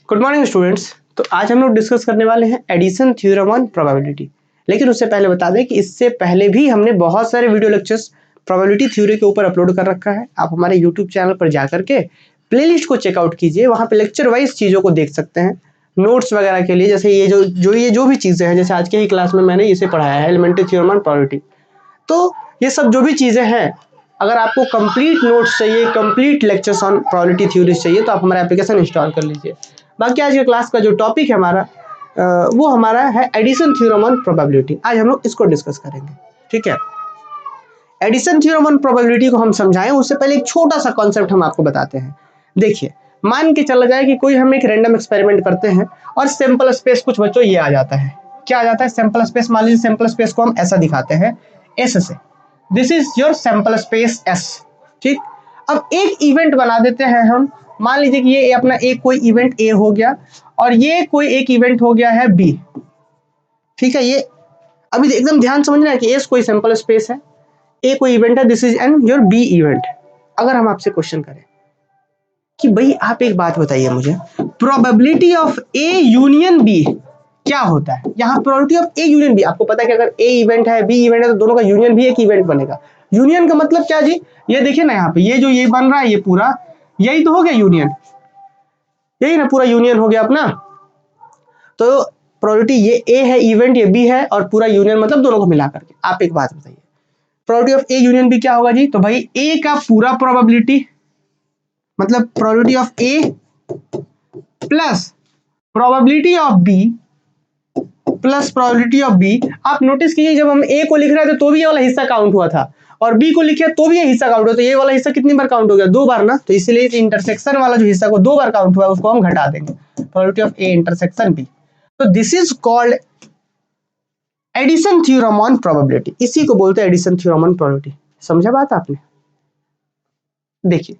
Good morning students. तो आज हम लोग डिस्कस करने वाले हैं एडिशन थ्योरम ऑन प्रोबेबिलिटी। लेकिन उससे पहले बता दें कि इससे पहले भी हमने बहुत सारे वीडियो लेक्चर्स प्रोबेबिलिटी थ्योरी के ऊपर अपलोड कर रखा है। आप हमारे यूट्यूब चैनल पर जा करके प्लेलिस्ट को चेकआउट कीजिए, वहाँ पे लेक्चर वाइज चीज़ों को देख सकते हैं। नोट्स वगैरह के लिए जैसे ये जो भी चीज़ें हैं, जैसे आज के ही क्लास में मैंने इसे पढ़ाया है एलिमेंट्री थ्योरम ऑन प्रोबेबिलिटी। तो ये सब जो भी चीज़ें हैं, अगर आपको कंप्लीट नोट्स चाहिए, complete lectures on probability theories चाहिए तो आप हमारा एप्लीकेशन इंस्टॉल कर लीजिए। बाकी आज के क्लास का जो टॉपिक है हमारा वो हमारा है एडिशन थ्योरम ऑन प्रोबेबिलिटी। आज हम लोग इसको डिस्कस करेंगे, ठीक है। एडिशन थ्योरम ऑन प्रोबेबिलिटी को हम समझाएं उससे पहले एक छोटा सा कॉन्सेप्ट हम आपको बताते हैं। देखिए, मान के चला जाए कि कोई हम एक रैंडम एक्सपेरिमेंट करते हैं और सैंपल स्पेस कुछ बच्चों ये आ जाता है। क्या आ जाता है? Sample space. मान लीजिए सैंपल स्पेस को हम ऐसा दिखाते हैं एस से, this is your sample space S, ठीक। अब एक इवेंट बना देते हैं हम, मान लीजिए कि ये अपना एक कोई इवेंट ए हो गया और ये कोई एक इवेंट हो गया है बी, ठीक है। ये अभी एकदम ध्यान समझना है कि एस कोई सैंपल स्पेस है, ए कोई इवेंट है, this is an your B event. अगर हम आपसे क्वेश्चन करें कि भाई आप एक बात बताइए मुझे, probability of A union B क्या होता है? यहाँ probability of A union B, आपको पता है कि अगर ए इवेंट है बी इवेंट है तो दोनों का यूनियन भी एक इवेंट बनेगा। यूनियन का मतलब क्या जी? ये देखिए ना, यहाँ पे ये जो ये बन रहा है ये पूरा यही तो हो गया यूनियन, यही ना पूरा यूनियन हो गया अपना। तो प्रोबेबिलिटी ये ए है इवेंट, ये बी है और पूरा यूनियन मतलब दोनों को मिला करके। आप एक बात बताइए, probability of A union B क्या होगा जी? तो भाई ए का पूरा प्रोबेबिलिटी मतलब probability of A plus probability of B plus probability of B. आप नोटिस कीजिए जब हम ए को लिख रहे थे तो भी ये वाला हिस्सा काउंट हुआ था और बी को लिखे तो भी ये हिस्सा काउंट हुआ, तो ये वाला हिस्सा कितनी बार काउंट हो गया? 2 बार ना। तो इसलिए इस इंटरसेक्शन वाला जो हिस्सा को 2 बार काउंट हुआ उसको हम घटा देंगे, probability of A intersection B. तो this is called addition theorem on probability. इसी को बोलते हैं एडिशन थ्योरम ऑन प्रोबेबिलिटी। समझा बात आपने? देखिए,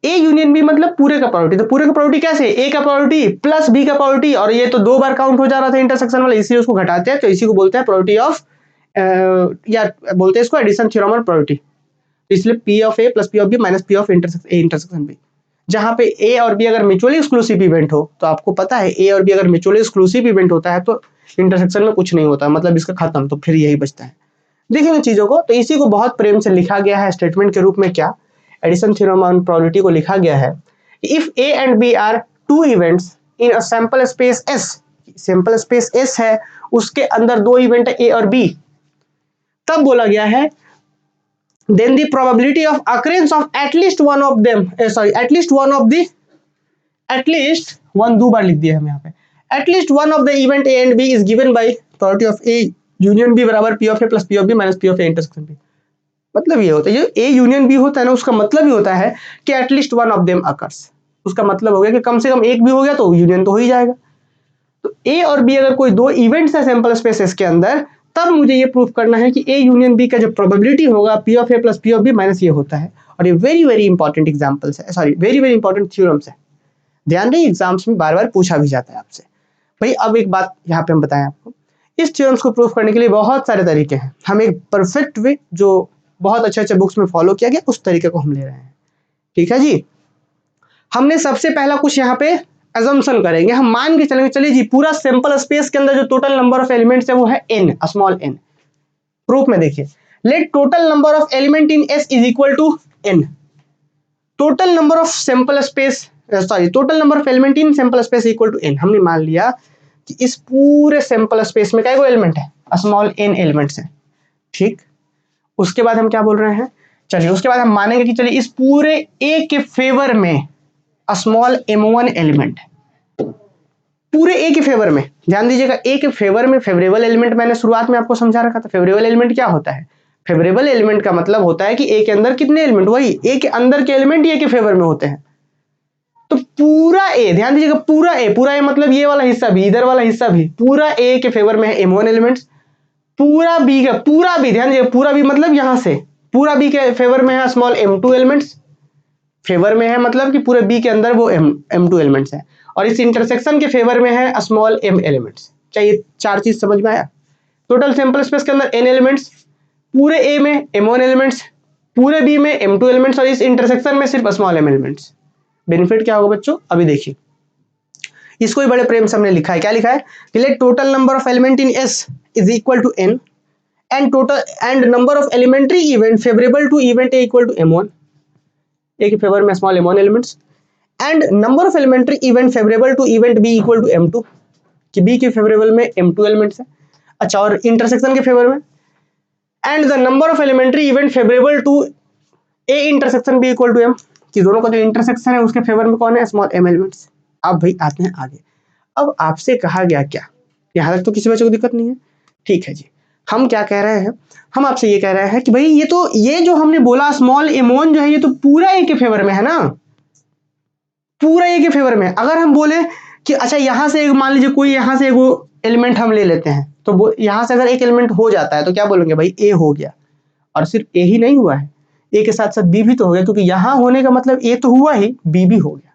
ए यूनियन बी मतलब पूरे का प्रोबेबिलिटी। तो पूरे का प्रोबेबिलिटी कैसे? ए का प्रोबेबिलिटी प्लस बी का प्रोबेबिलिटी, और ये तो 2 बार काउंट हो जा रहा था इंटरसेक्शन वाला, इसलिए उसको घटाते हैं। तो इसी को बोलते हैं प्रोबेबिलिटी ऑफ या बोलते हैं इसको एडिशन थ्योरम ऑन प्रोबेबिलिटी। इसलिए P of A plus P of B minus P of intersection B, जहां पे ए और बी अगर म्यूचुअली एक्सक्लूसिव इवेंट हो, तो आपको पता है ए और बी अगर म्यूचुअली एक्सक्लूसिव इवेंट होता है तो इंटरसेक्शन में कुछ नहीं होता, मतलब इसका खत्म, तो फिर यही बचता है। देखिए चीजों को, तो इसी को बहुत प्रेम से लिखा गया है स्टेटमेंट के रूप में। क्या? एडिशन थ्योरम ऑन प्रोबेबिलिटी को लिखा गया है, if A and B are two events in a sample space S, sample space S है उसके अंदर 2 इवेंट है ए और बी, तब बोला गया है then the probability of occurrence of at least one of them at least one 2 बार लिख दिया है यहाँ पे, at least one of the event A and B is given by probability of A union B बराबर P of A plus P of B minus P of A intersection B। मतलब ये होता है, जो A union B होता है ना, उसका मतलब ही होता है कि at least one of them occurs। उसका मतलब हो गया कि कम से कम एक भी हो गया तो यूनियन तो हो ही जाएगा। तो A और B अगर कोई 2 इवेंट्स है सैंपल स्पेस S के अंदर, तब मुझे ये प्रूफ करना है कि A यूनियन B का जो प्रोबेबिलिटी होगा P of A plus P of B minus ये होता है। और ये वेरी वेरी इंपॉर्टेंट एग्जांपल्स है, sorry very very important theorems है। ध्यान रही, एग्जाम्स में बार बार पूछा भी जाता है आपसे। भाई अब एक बात यहाँ पे हम बताएं आपको, इस थ्योरम्स को प्रूफ करने के लिए बहुत सारे तरीके हैं। हम एक परफेक्ट वे जो बहुत अच्छे अच्छे बुक्स में फॉलो किया गया उस तरीके को हम ले रहे हैं, ठीक है जी। हमने सबसे पहला कुछ यहाँ पे अजम्पशन करेंगे, हम मान के चलेंगे, चलिए जी पूरा सैंपल स्पेस के अंदर जो टोटल नंबर ऑफ एलिमेंट्स है वो है n, स्मॉल n। प्रूफ में देखिए, let total number of element in S is equal to n। Total number of sample space total number of element in sample space equal to n। हमने मान लिया कि इस पूरे सैंपल स्पेस में क्या एलिमेंट है? स्मॉल n एलिमेंट्स है, ठीक। उसके बाद हम क्या बोल रहे हैं, चलिए उसके बाद हम मानेंगे कि चलिए इस पूरे A के फेवर में स्मॉल m1 एलिमेंट है, पूरे ए के फेवर में। ध्यान दीजिएगा, ए के फेवर में फेवरेबल एलिमेंट मैंने शुरुआत में आपको समझा रखा था। फेवरेबल एलिमेंट क्या होता है? फेवरेबल एलिमेंट का मतलब होता है कि ए के अंदर कितने एलिमेंट, वही ए के अंदर के एलिमेंट ए के फेवर में होते हैं। तो पूरा ए, ध्यान दीजिएगा पूरा ए मतलब ये वाला हिस्सा भी, इधर वाला हिस्सा भी, पूरा ए के फेवर में है m1 एलिमेंट्स, पूरा बी का पूरा बी, ध्यान दीजिएगा पूरा बी मतलब यहां से पूरा बी के फेवर में है स्मॉल m2 एलिमेंट्स। फेवर में है मतलब कि पूरे बी के अंदर वो m2 एलिमेंट्स है, और इस इंटरसेक्शन के फेवर में है स्मॉल m एलिमेंट्स। क्या ये 4 चीज समझ में आया? टोटल सैंपल स्पेस के अंदर n एलिमेंट्स, पूरे a में m1 एलिमेंट्स, पूरे b में m2 एलिमेंट्स, और इस इंटरसेक्शन में सिर्फ स्मॉल m एलिमेंट्स। बेनिफिट क्या होगा बच्चों? अभी देखिए, इसको ही बड़े प्रेम से हमने लिखा है, क्या लिखा है कि let total number of element in S is equal to N and total and number of elementary event favourable to event A equal to m1, A के फेवर में small m1 elements, and number of elementary event favourable to event B equal to m2, कि B के favourable में m2 elements है। अच्छा, और intersection के favour में and the number of elementary event favourable to A intersection B equal to m, कि दोनों का जो इंटरसेक्शन है उसके फेवर में कौन है, स्मॉल m एलिमेंट्स। अब भाई आते हैं आगे। अब आपसे कहा गया क्या, यहां तक तो किसी बच्चे को दिक्कत नहीं है, ठीक है जी। हम क्या कह रहे हैं, हम आपसे ये कह रहे हैं कि भाई ये जो हमने बोला स्मॉल m1 जो है ये तो पूरा ए के फेवर में है ना, पूरा ए के फेवर में। अगर हम बोले कि अच्छा यहां से मान लीजिए कोई यहां से एक एलिमेंट हम ले लेते हैं, तो यहां से अगर एक एलिमेंट हो जाता है तो क्या बोलेंगे भाई ए हो गया। और सिर्फ ए ही नहीं हुआ है, ए के साथ साथ बी भी तो हो गया, क्योंकि यहां होने का मतलब ए तो हुआ ही, बी भी हो गया।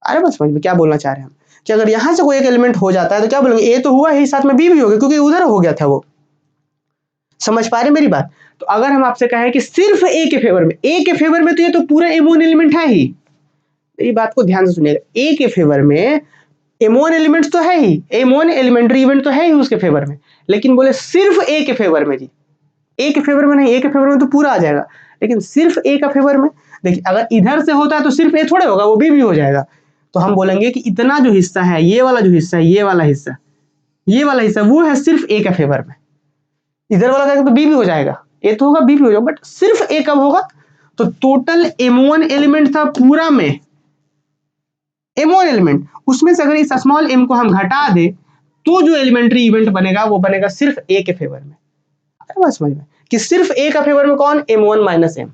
अरे बस समझ में क्या बोलना चाह रहे हैं हम, कि अगर यहां से कोई एक एलिमेंट हो जाता है तो क्या बोलेंगे ए तो हुआ ही, साथ में बी भी हो गया, क्योंकि उधर हो गया था वो। समझ पा रहे मेरी बात। तो अगर हम आपसे कहें कि सिर्फ ए के फेवर में, ए के फेवर में तो ये तो पूरा m1 एलिमेंट है ही, ये बात को ध्यान से सुनिएगा, ए के फेवर में m1 एलिमेंट तो है ही, m1 एलिमेंट्री इवेंट तो है ही उसके फेवर में, लेकिन बोले सिर्फ ए के फेवर में जी, ए के फेवर में नहीं, ए के फेवर में तो पूरा आ जाएगा, लेकिन सिर्फ ए का फेवर में। देखिए अगर इधर से होता है तो सिर्फ ए थोड़े होगा, वो बी भी हो जाएगा। तो हम बोलेंगे कि इतना जो हिस्सा है, ये वाला जो हिस्सा है, ये वाला हिस्सा, ये वाला हिस्सा वो है सिर्फ ए का फेवर में। इधर वाला जाएगा तो बी भी हो जाएगा, ए तो होगा बी भी हो जाएगा, बट सिर्फ ए कब होगा, तो टोटल m1 एलिमेंट था पूरा में, m1 एलिमेंट, उसमें से अगर इस स्मॉल m को हम घटा दे तो जो एलिमेंट्री इवेंट बनेगा वो बनेगा सिर्फ ए के फेवर में। बस समझ में कि सिर्फ ए का फेवर में कौन, m1 माइनस m।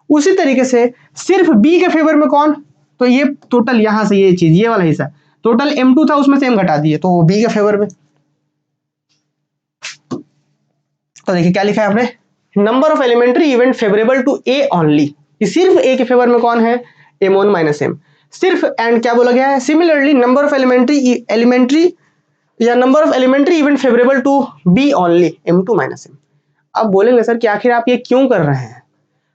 उसी तरीके से सिर्फ बी के फेवर में कौन, तो ये टोटल यहां से ये चीज, ये वाला हिस्सा टोटल m2 था, उसमें से m घटा दिए तो वो बी के फेवर में। तो देखिए क्या लिखा है आपने, number of elementary event favourable to A only, सिर्फ ए के फेवर में कौन है, m1 माइनस m सिर्फ। एंड क्या बोला गया है, सिमिलरली नंबर ऑफ एलिमेंट्री या number of elementary event favourable to B only m2 minus m। अब बोलेंगे सर कि आखिर आप ये क्यों कर रहे हैं,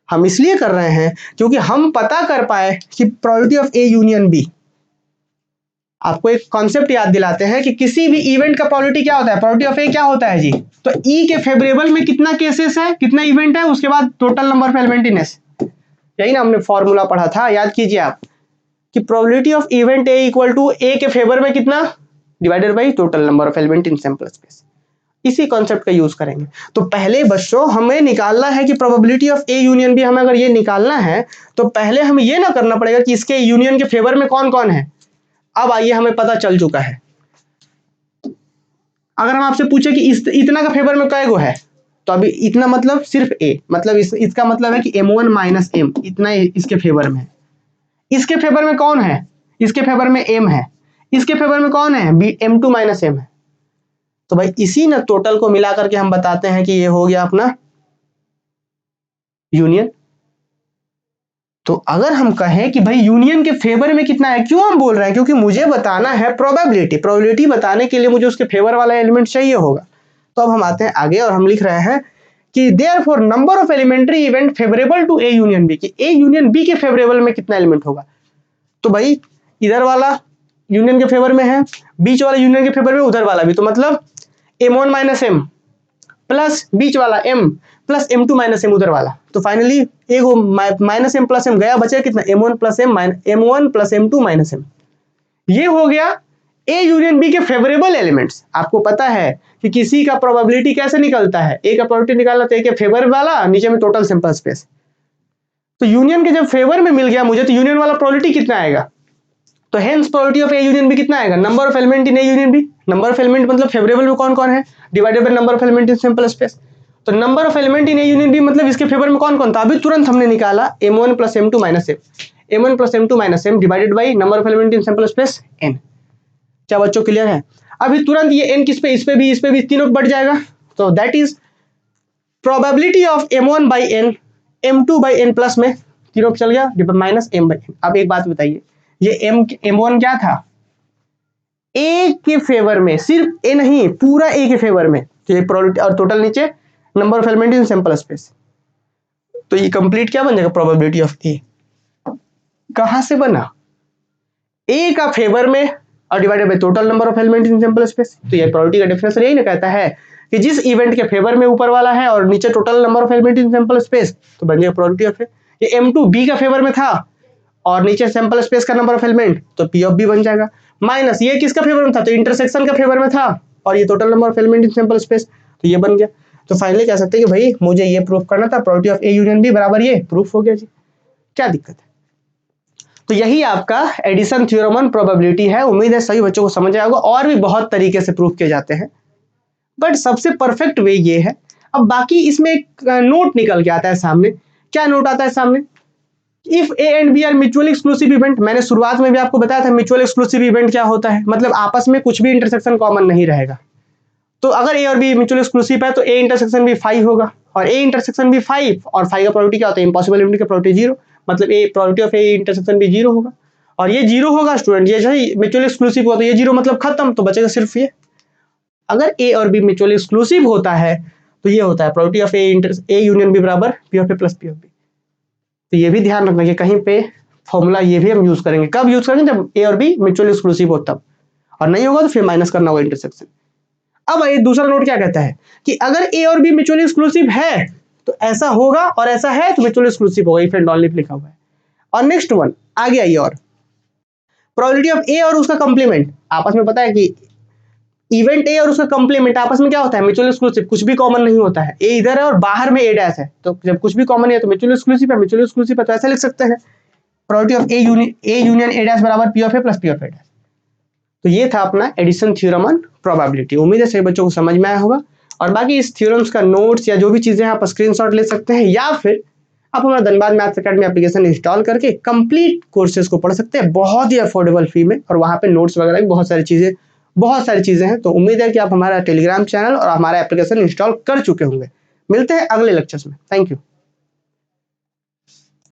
हम इसलिए कर रहे हैं क्योंकि हम पता कर पाए कि probability of A union B, आपको एक कॉन्सेप्ट याद दिलाते हैं कि किसी भी इवेंट का प्रोबेबिलिटी क्या होता है, प्रोबेबिलिटी ऑफ ए क्या होता है जी, तो ई के फेवरेबल में कितना केसेस है, कितना इवेंट है, उसके बाद total number of element in S. यही ना हमने फॉर्मूला पढ़ा था, याद कीजिए आप, कि probability of event A equal to A के फेवर में कितना divided by total number of element in sample space. इसी कॉन्सेप्ट का यूज करेंगे। तो पहले बच्चों हमें निकालना है कि probability of A union B, हमें अगर ये निकालना है तो पहले हमें ये ना करना पड़ेगा कि इसके यूनियन के फेवर में कौन कौन है। अब आइए हमें पता चल चुका है, अगर हम आपसे पूछे कि इतना का फेवर में कै गो है, तो अभी इतना मतलब सिर्फ ए, मतलब इसका मतलब है कि m1 माइनस m इतना इसके फेवर में है। इसके फेवर में कौन है, इसके फेवर में m है, इसके फेवर में कौन है, m2 माइनस m है। तो भाई इसी ना टोटल को मिला करके हम बताते हैं कि ये हो गया अपना यूनियन। तो अगर हम कहें कि भाई यूनियन के फेवर में कितना है, क्यों हम बोल रहे हैं, क्योंकि मुझे बताना है प्रोबेबिलिटी, प्रोबेबिलिटी बताने के लिए मुझे उसके फेवर वाला एलिमेंट चाहिए होगा। तो अब हम आते हैं आगे और हम लिख रहे हैं कि therefore number of elementary event favourable to A union B, कि ए यूनियन बी के फेवरेबल में कितना एलिमेंट होगा। तो भाई इधर वाला यूनियन के फेवर में है, बीच वाला यूनियन के फेवर में, उधर वाला भी, तो मतलब m1 माइनस m प्लस बीच वाला m plus m2 minus m उधर वाला। तो फाइनली एगो माइनस m प्लस m गया, बचा कितना m1 plus m1 plus m2 minus m। ये हो गया ए यूनियन बी के फेवरेबल एलिमेंट्स। आपको पता है कि किसी का प्रोबेबिलिटी कैसे निकलता है, ए का प्रोबेबिलिटी निकालना तो ए के फेवर वाला, नीचे में टोटल सैंपल स्पेस। तो यूनियन के जब फेवर में मिल गया मुझे, तो यूनियन वाला प्रोबेबिलिटी कितना आएगा, तो hence probability of A union B कितना आएगा, number of element in A union B, number of element मतलब फेवरेबल में कौन कौन है, divided by number of element in sample space. तो number of element in A union B मतलब इसके फेवर में कौन कौन था, अभी तुरंत हमने निकाला m1 plus m2 minus m, m1 plus m2 minus m divided by number of element in sample space n। क्या बच्चों क्लियर है। अभी तुरंत ये n किस पे, इस पे भी तीनों बढ़ जाएगा। तो that is probability of m1 by n, m2 by n plus में तीनों चल गया माइनस m बाई n। अब एक बात बताइए, ये m1 क्या था, ए के फेवर में, सिर्फ ए नहीं पूरा ए के फेवर में, तो ये प्रोबेबिलिटी, और टोटल नीचे number of element in sample space. तो ये कंप्लीट क्या बन जाएगा, प्रोबेबिलिटी ऑफ ए। कहां से बना, ए का फेवर में और divided by total number of element in sample space. तो ये प्रोबेबिलिटी का डेफिनेशन यही ना कहता है कि जिस इवेंट के फेवर में ऊपर वाला है और नीचे total number of element in sample space, तो बन जाएगा प्रोबेबिलिटी ऑफ ए। ये M2 B का फेवर में था और नीचे सैंपल स्पेस का नंबर ऑफ एलिमेंट, तो P ऑफ B बन जाएगा। माइनस ये किसका फेवर में था, तो इंटरसेक्शन का फेवर में था और ये total number of element in sample space, तो ये बन गया। तो फाइनली कह सकते हैं कि भाई मुझे ये प्रूफ करना था, probability of A union B बराबर ये प्रूफ हो गया जी, क्या दिक्कत है। तो यही आपका एडिशन थ्योरम ऑन प्रोबेबिलिटी है। उम्मीद है सभी बच्चों को समझ आया होगा। और भी बहुत तरीके से प्रूफ किए जाते हैं, बट सबसे परफेक्ट वे ये है। अब बाकी इसमें एक नोट निकल के आता है सामने। क्या नोट आता है सामने, if A and B are mutually exclusive event. मैंने शुरुआत में भी आपको बताया था म्यूचुअल एक्सक्लूसिव इवेंट क्या होता है, मतलब आपस में कुछ भी इंटरसेक्शन कॉमन नहीं रहेगा। तो अगर ए और बी म्यूचुअल एक्सक्लूसिव है तो ए इंटरसेक्शन भी 5 होगा और ए इंटरसेक्शन भी 5, और 5 का प्रोबेबिलिटी क्या होता है, इम्पॉसिबल इवेंट का प्रोबेबिलिटी 0, मतलब ए प्रोबेबिलिटी ऑफ ए इंटरसेक्शन भी 0 होगा। और ये 0 होगा स्टूडेंट, ये जो म्यूचुअल एक्सक्लूसिव हुआ तो ये 0 मतलब खत्म, तो बचेगा सिर्फ ये। अगर ए और बी म्यूचुअली एक्सक्लूसिव होता है तो ये होता है probability of A union B बराबर P of A plus P of B. तो ये भी ध्यान रखना कि कहीं पे फॉर्मूला ये भी हम यूज करेंगे। कब यूज करेंगे, जब ए और बी म्यूचुअली एक्सक्लूसिव हो तब, और नहीं होगा तो फिर माइनस करना होगा इंटरसेक्शन। अब ये दूसरा नोट क्या कहता है कि अगर ए और बी म्यूचुअली एक्सक्लूसिव है तो ऐसा होगा, और ऐसा है तो म्यूचुअली एक्सक्लूसिव होगा, इफ एंड ओनली इफ लिखा हुआ है। और नेक्स्ट वन आगे आइए, और प्रोबेबिलिटी ऑफ ए और उसका कंप्लीमेंट आपस में, पता है कि इवेंट ए और उसका कंप्लीमेंट आपस में क्या होता है, म्यूचुअल एक्सक्लूसिव, कुछ भी कॉमन नहीं होता है। ए इधर है और बाहर में ए डैश है, तो जब कुछ भी कॉमन है तो म्यूचुअल एक्सक्लूसिव है, म्यूचुअल एक्सक्लूसिव है तो ऐसा लिख सकते हैं probability of A union A dash बराबर P of A plus P of A dash. तो ये था अपना एडिशन थ्योरम ऑन प्रोबेबिलिटी। उम्मीद है सभी बच्चों को समझ में आया होगा। और बाकी इस थ्योरम्स का नोट्स या जो भी चीजें आप स्क्रीनशॉट ले सकते हैं, या फिर आप हमारा Dhanbad maths academy application install करके कंप्लीट कोर्सेज को पढ़ सकते हैं बहुत ही अफोर्डेबल फी में, और वहाँ पे नोट्स वगैरह भी बहुत सारी चीजें हैं। तो उम्मीद है कि आप हमारा टेलीग्राम चैनल और हमारा एप्लीकेशन इंस्टॉल कर चुके होंगे। मिलते हैं अगले लेक्चर्स में। Thank you.